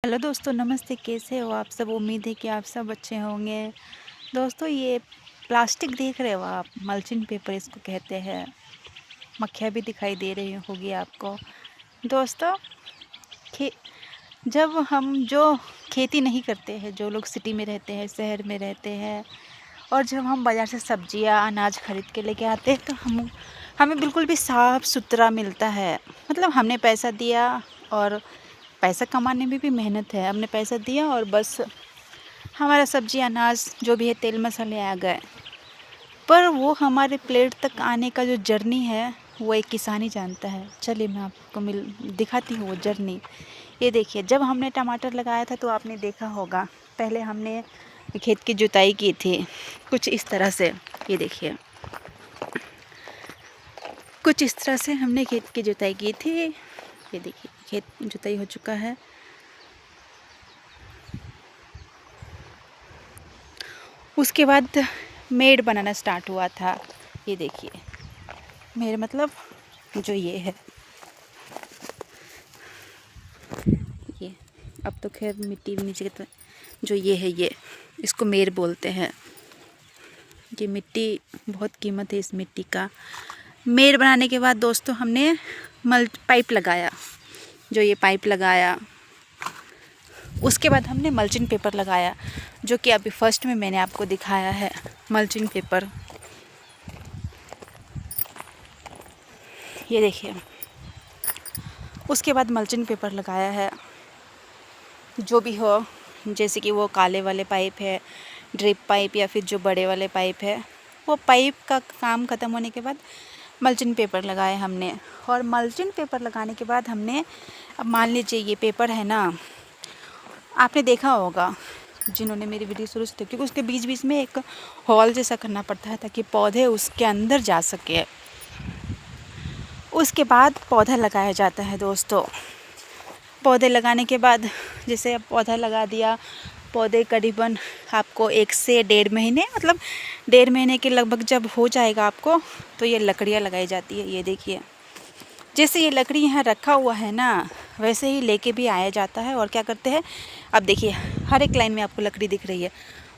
Hello दोस्तों, नमस्ते। कैसे हो आप सब? उम्मीद है कि आप सब अच्छे होंगे। दोस्तों, ये प्लास्टिक देख रहे हो आप? मल्चिंग पेपर इसको कहते हैं। मक्खियाँ भी दिखाई दे रही होगी आपको। दोस्तों, खे जब हम जो खेती नहीं करते हैं, जो लोग सिटी में रहते हैं, शहर में रहते हैं, और जब हम बाज़ार से सब्जियां अनाज खरीद के लेके आते हैं, तो हमें बिल्कुल भी साफ़ सुथरा मिलता है। मतलब हमने पैसा दिया, और पैसा कमाने में भी मेहनत है। हमने पैसा दिया और बस हमारा सब्जी अनाज जो भी है, तेल मसाले आ गए। पर वो हमारे प्लेट तक आने का जो जर्नी है, वो एक किसान ही जानता है। चलिए मैं आपको दिखाती हूँ वो जर्नी। ये देखिए, जब हमने टमाटर लगाया था तो आपने देखा होगा, पहले हमने खेत की जुताई की थी कुछ इस तरह से। ये देखिए, कुछ इस तरह से हमने खेत की जुताई की थी। ये देखिए, खेत जुताई हो चुका है। उसके बाद मेड़ बनाना स्टार्ट हुआ था। ये देखिए, मेड़ मतलब जो ये है, ये अब तो खैर मिट्टी भी नीचे की, जो ये है, ये इसको मेड़ बोलते हैं। ये मिट्टी, बहुत कीमत है इस मिट्टी का। मेड़ बनाने के बाद दोस्तों हमने पाइप लगाया। जो ये पाइप लगाया, उसके बाद हमने मल्चिंग पेपर लगाया, जो कि अभी फर्स्ट में मैंने आपको दिखाया है। मल्चिंग पेपर, ये देखिए। उसके बाद मल्चिंग पेपर लगाया है, जो भी हो, जैसे कि वो काले वाले पाइप है, ड्रिप पाइप, या फिर जो बड़े वाले पाइप है, वो पाइप का काम ख़त्म होने के बाद मल्चिंग पेपर लगाए हमने। और मल्चिंग पेपर लगाने के बाद हमने, अब मान लीजिए ये पेपर है ना, आपने देखा होगा जिन्होंने मेरी वीडियो शुरू से देखी, क्योंकि उसके बीच बीच में एक हॉल जैसा करना पड़ता है ताकि पौधे उसके अंदर जा सके। उसके बाद पौधा लगाया जाता है दोस्तों। पौधे लगाने के बाद, जैसे अब पौधा लगा दिया, पौधे करीबन आपको 1 से 1.5 महीने, मतलब 1.5 महीने के लगभग जब हो जाएगा आपको, तो ये लकड़ियाँ लगाई जाती है। ये देखिए, जैसे ये लकड़ी यहाँ रखा हुआ है ना, वैसे ही लेके भी आया जाता है। और क्या करते हैं, अब देखिए, हर एक लाइन में आपको लकड़ी दिख रही है,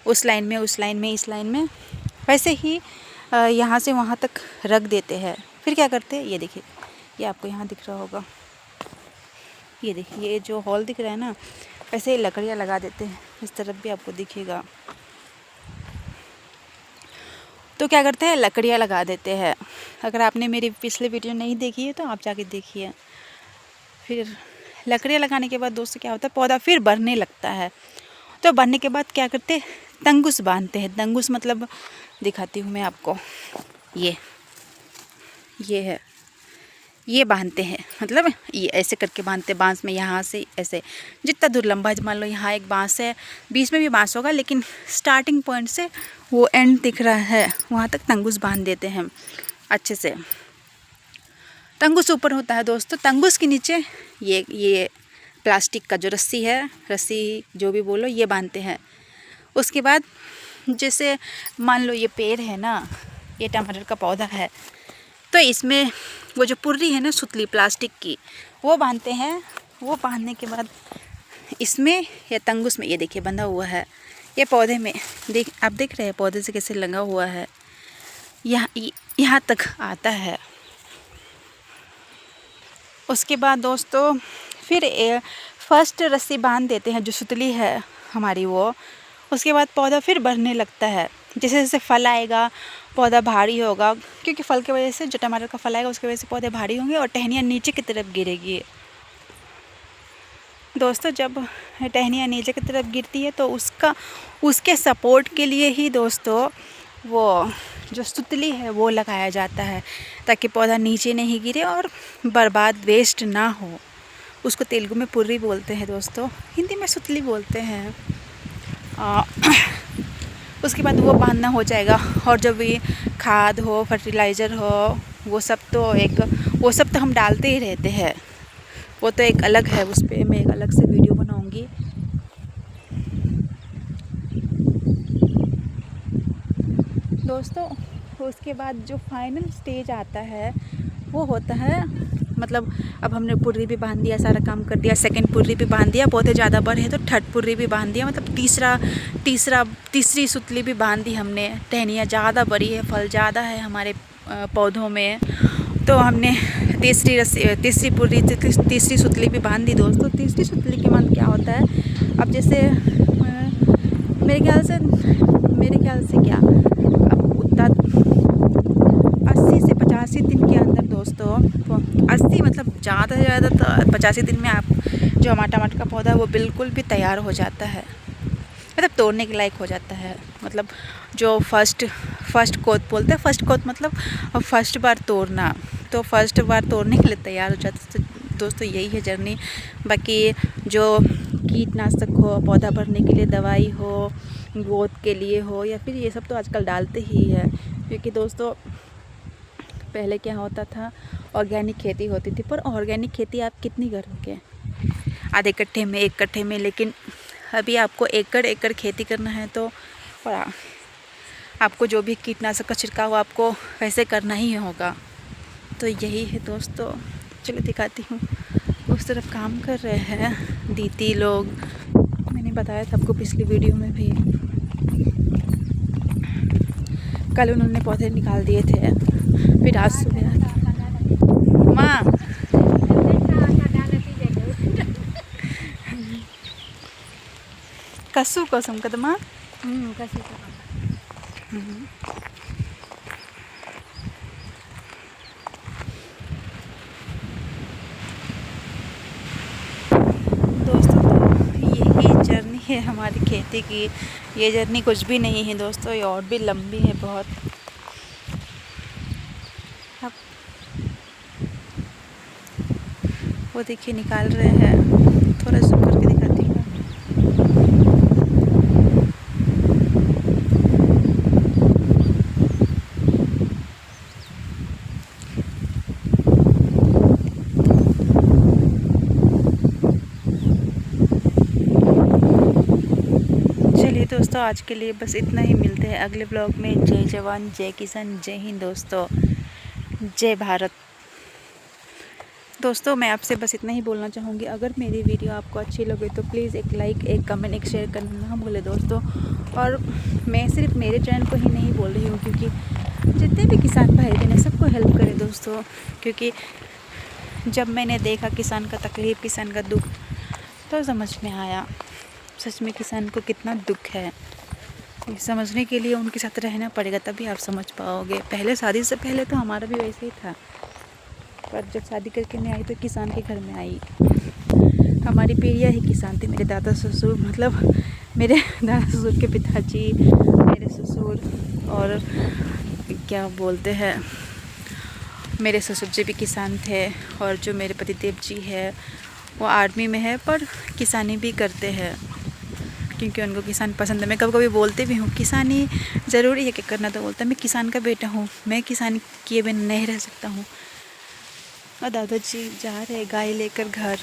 उस लाइन में, उस लाइन में, इस लाइन में, वैसे ही यहाँ से वहाँ तक रख देते हैं। फिर क्या करते हैं, ये देखिए, ये आपको यहाँ दिख रहा होगा, ये देखिए, ये जो हॉल दिख रहा है ना, ऐसे ही लकड़ियाँ लगा देते हैं। इस तरफ भी आपको दिखेगा। तो क्या करते हैं, लकड़ियाँ लगा देते हैं। अगर आपने मेरी पिछले वीडियो नहीं देखी है तो आप जाके देखिए। फिर लकड़ियाँ लगाने के बाद दोस्तों क्या होता है, पौधा फिर बढ़ने लगता है। तो बढ़ने के बाद क्या करते हैं, तंगुस बांधते हैं। तंगुस मतलब दिखाती हूँ मैं आपको, ये है, ये बांधते हैं। मतलब ये ऐसे करके बांधते हैं, बांस में यहाँ से ऐसे जितना दूर लंबा, मान लो यहाँ एक बांस है, बीच में भी बांस होगा, लेकिन स्टार्टिंग पॉइंट से वो एंड दिख रहा है, वहाँ तक तंगुस बांध देते हैं अच्छे से। तंगुस ऊपर होता है दोस्तों, तंगुस के नीचे ये प्लास्टिक का जो रस्सी है, रस्सी जो भी बोलो, ये बांधते हैं। उसके बाद जैसे मान लो ये पेड़ है ना, ये टमाटर का पौधा है, तो इसमें वो जो पुर्री है ना, सुतली प्लास्टिक की, वो बांधते हैं। वो बांधने के बाद इसमें या तंगुस में, ये देखिए बंधा हुआ है, ये पौधे में आप देख रहे हैं पौधे से कैसे लगा हुआ है, यहाँ तक आता है। उसके बाद दोस्तों फिर फर्स्ट रस्सी बांध देते हैं, जो सुतली है हमारी वो। उसके बाद पौधा फिर बढ़ने लगता है। जैसे जैसे फल आएगा, पौधा भारी होगा, क्योंकि फल की वजह से, जो टमाटर का फल आएगा उसकी वजह से पौधे भारी होंगे और टहनियाँ नीचे की तरफ गिरेगी। दोस्तों, जब टहनियाँ नीचे की तरफ गिरती है तो उसके सपोर्ट के लिए ही दोस्तों वो जो सुतली है वो लगाया जाता है, ताकि पौधा नीचे नहीं गिरे और बर्बाद, वेस्ट ना हो। उसको तेलुगु में पुर्री बोलते हैं दोस्तों, हिंदी में सुतली बोलते हैं। उसके बाद वो बांधना हो जाएगा, और जब भी खाद हो, फर्टिलाइज़र हो, वो सब तो हम डालते ही रहते हैं। वो तो एक अलग है, उस पर मैं एक अलग से वीडियो बनाऊंगी। दोस्तों, उसके बाद जो फाइनल स्टेज आता है वो होता है मतलब अब हमने पुर्री भी बांध दिया, सारा काम कर दिया, सेकंड पुर्री भी बांध दिया, पौधे ज़्यादा बड़े हैं तो थर्ड पुर्री भी बांध दिया, मतलब तीसरी सुतली भी बांध दी हमने। टहनियाँ ज़्यादा बड़ी है, फल ज़्यादा है हमारे पौधों में, तो हमने तीसरी सुतली भी बांध दी दोस्तों। तीसरी सुतली के मन क्या होता है, अब जैसे मेरे ख्याल से क्या अब उतना 80 से 85 दिन के अंदर दोस्तों, 80 मतलब ज़्यादा से ज़्यादा तो 85 दिन में आप जो हमारा टमाटर का पौधा है वो बिल्कुल भी तैयार हो जाता है, मतलब तोड़ने के लायक हो जाता है। मतलब जो फर्स्ट कोत बोलते हैं, फर्स्ट कोत मतलब फर्स्ट बार तोड़ना, तो फर्स्ट बार तोड़ने के लिए तैयार हो जाता है। तो दोस्तों यही है जर्नी। बाकी जो कीटनाशक हो, पौधा भरने के लिए दवाई हो, ग्रोथ के लिए हो, या फिर ये सब तो आजकल डालते ही है, क्योंकि दोस्तों पहले क्या होता था, ऑर्गेनिक खेती होती थी। पर ऑर्गेनिक खेती आप कितनी करोगे, आधे कट्ठे में, एक कट्ठे में, लेकिन अभी आपको एकड़ खेती करना है तो और आपको जो भी कीटनाशक का छिड़काव आपको वैसे करना ही होगा। तो यही है दोस्तों, चलो दिखाती हूँ। उस तरफ काम कर रहे हैं दीदी लोग, मैंने बताया था आपको पिछली वीडियो में भी। कल उन्होंने पौधे निकाल दिए थे, फिर आज सुबह माँ कसू कसम कदमा दोस्तों, तो यही जर्नी है हमारी खेती की। ये जर्नी कुछ भी नहीं है दोस्तों, ये और भी लंबी है बहुत। अब वो देखिए निकाल रहे हैं, थोड़ा ज़ूम करके दिखाती हूँ। चलिए दोस्तों, आज के लिए बस इतना ही। मिलते हैं अगले ब्लॉग में। जय जवान, जय किसान, जय हिंद दोस्तों, जय भारत। दोस्तों मैं आपसे बस इतना ही बोलना चाहूँगी, अगर मेरी वीडियो आपको अच्छी लगे तो प्लीज़ एक लाइक, एक कमेंट, एक शेयर करना ना भूलें दोस्तों। और मैं सिर्फ मेरे चैनल को ही नहीं बोल रही हूँ, क्योंकि जितने भी किसान भाई बहन हैं सबको हेल्प करें दोस्तों। क्योंकि जब मैंने देखा किसान का तकलीफ़, किसान का दुख, तो समझ में आया सच में किसान को कितना दुख है। समझने के लिए उनके साथ रहना पड़ेगा, तभी आप समझ पाओगे। पहले शादी से पहले तो हमारा भी वैसे ही था, पर जब शादी करके मैं आई तो किसान के घर में आई। हमारी पीढ़ियाँ ही किसान थी। मेरे दादा ससुर, मतलब मेरे दादा ससुर के पिताजी, मेरे ससुर, और क्या बोलते हैं, मेरे ससुर जी भी किसान थे। और जो मेरे पतिदेव जी है वो आर्मी में है, पर किसानी भी करते हैं, क्योंकि उनको किसान पसंद है। मैं कभी कभी बोलती भी हूँ किसानी ज़रूरी है कि करना, तो बोलता है मैं किसान का बेटा हूँ, मैं किसानी किए बिना नहीं रह सकता हूँ। और दादाजी जा रहे गाय लेकर घर।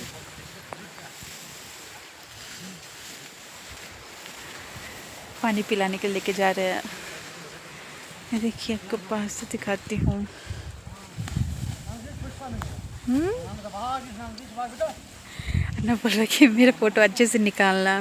पानी पिलाने के लेके जा रहे हैं। ये देखिए, आपको पास से दिखाती हूँ। ना बोल रखी मेरा फ़ोटो अच्छे से निकालना।